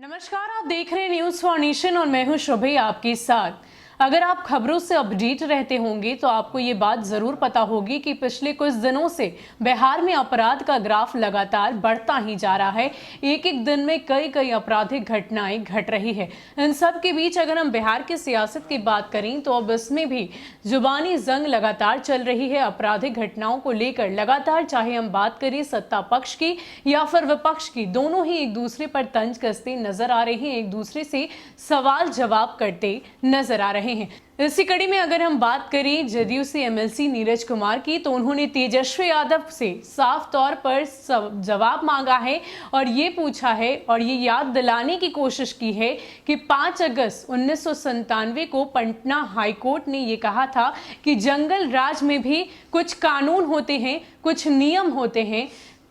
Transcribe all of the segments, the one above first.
नमस्कार, आप देख रहे हैं न्यूज फॉर नेशन और मैं हूं शुभी आपके साथ। अगर आप खबरों से अपडेट रहते होंगे तो आपको ये बात जरूर पता होगी कि पिछले कुछ दिनों से बिहार में अपराध का ग्राफ लगातार बढ़ता ही जा रहा है। एक एक दिन में कई आपराधिक घटनाएं घट रही है। इन सब के बीच अगर हम बिहार की सियासत की बात करें तो अब इसमें भी जुबानी जंग लगातार चल रही है। आपराधिक घटनाओं को लेकर लगातार, चाहे हम बात करें सत्ता पक्ष की या फिर विपक्ष की, दोनों ही एक दूसरे पर तंज कसते नजर आ रहे हैं, एक दूसरे से सवाल जवाब करते नजर आ रहे हैं। इसी कड़ी में अगर हम बात करें जदयू से एमएलसी नीरज कुमार की, तो उन्होंने तेजस्वी यादव से साफ तौर पर जवाब मांगा है और ये पूछा है और ये याद दिलाने की कोशिश की है कि 5 अगस्त 1997 को पटना हाईकोर्ट ने ये कहा था कि जंगल राज में भी कुछ कानून होते हैं, कुछ नियम होते हैं।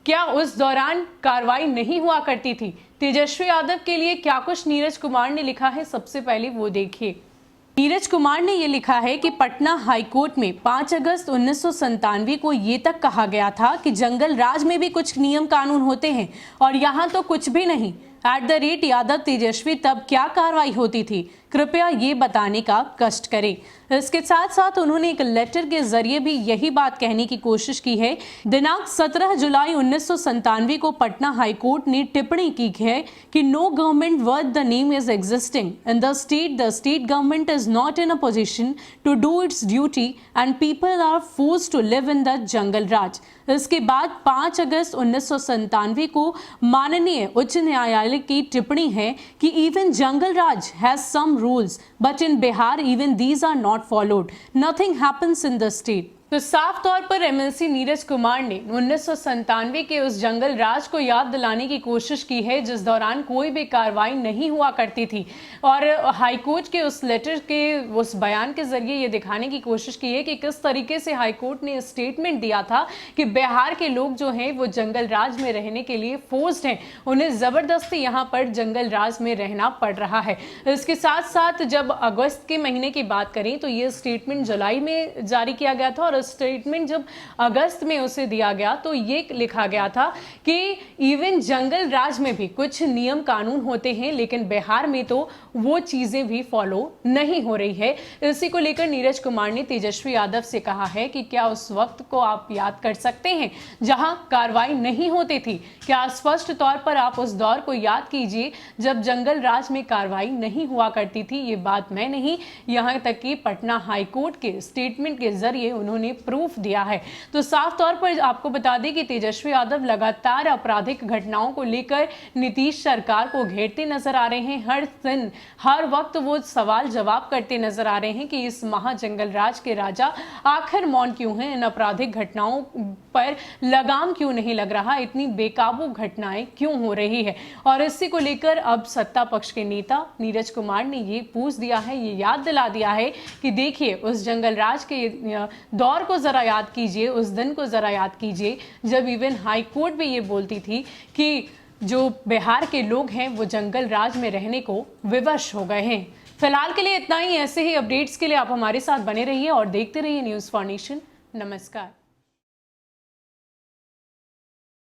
क्या उस दौरान कार्रवाई नहीं हुआ करती थी? तेजस्वी यादव के लिए क्या कुछ नीरज कुमार ने लिखा है, सबसे पहले वो देखिए। नीरज कुमार ने यह लिखा है कि पटना हाईकोर्ट में 5 अगस्त 1997 को ये तक कहा गया था कि जंगल राज में भी कुछ नियम कानून होते हैं और यहाँ तो कुछ भी नहीं। @यादव तेजस्वी तब क्या कार्रवाई होती थी, कृपया ये बताने का कष्ट करें। इसके साथ साथ उन्होंने एक लेटर के जरिए भी यही बात कहने की कोशिश की है। दिनांक 17 जुलाई 1997 को पटना हाईकोर्ट ने टिप्पणी की है कि no government worth the name is existing in the state government is not in a position to do its duty and people are forced to live in the jungle raj. इसके बाद 5 अगस्त 1997 को माननीय उच्च न्यायालय की टिप्पणी है कि even jungle raj has some rules, but in Bihar even these are not followed. Nothing happens in the state. तो साफ तौर पर एमएलसी नीरज कुमार ने 1997 के उस जंगल राज को याद दिलाने की कोशिश की है जिस दौरान कोई भी कार्रवाई नहीं हुआ करती थी और हाईकोर्ट के उस लेटर के उस बयान के जरिए ये दिखाने की कोशिश की है कि किस तरीके से हाईकोर्ट ने स्टेटमेंट दिया था कि बिहार के लोग जो हैं वो जंगल राज में रहने के लिए फोर्स्ड हैं, उन्हें जबरदस्ती यहाँ पर जंगल राज में रहना पड़ रहा है। इसके साथ साथ जब अगस्त के महीने की बात करें तो ये स्टेटमेंट जुलाई में जारी किया गया था और स्टेटमेंट जब अगस्त में उसे दिया गया तो ये लिखा गया था कि इवन जंगल राज में भी कुछ नियम कानून होते हैं लेकिन बिहार में तो वो चीजें भी फॉलो नहीं हो रही है। इसी को लेकर नीरज कुमार ने तेजस्वी यादव से कहा है कि क्या उस वक्त को आप याद कर सकते हैं जहां कार्रवाई नहीं होती थी? क्या स्पष्ट तौर पर आप उस दौर को याद कीजिए जब जंगल राज में कार्रवाई नहीं हुआ करती थी? ये बात मैं नहीं, यहां तक कि पटना हाईकोर्ट के स्टेटमेंट के जरिए उन्होंने प्रूफ दिया है। तो साफ तौर पर आपको बता दें कि तेजस्वी यादव लगातार आपराधिक घटनाओं को लेकर नीतीश सरकार को घेरते नजर आ रहे हैं। हर दिन हर वक्त वो सवाल जवाब करते नजर आ रहे हैं कि इस महाजंगल राज के राजा आखिर मौन क्यों हैं, इन आपराधिक घटनाओं पर लगाम क्यों नहीं लग रहा, इतनी बेकाबू घटनाएं क्यों हो रही है। और इसी को लेकर अब सत्ता पक्ष के नेता नीरज कुमार ने ये पूछ दिया है, ये याद दिला दिया है कि देखिए उस जंगल राज के दौर को जरा याद कीजिए, उस दिन को जरा याद कीजिए जब इवन हाई कोर्ट भी ये बोलती थी कि जो बिहार के लोग हैं वो जंगल राज में रहने को विवश हो गए हैं। फिलहाल के लिए इतना ही। ऐसे ही अपडेट्स के लिए आप हमारे साथ बने रहिए और देखते रहिए न्यूज फॉर नेशन। नमस्कार।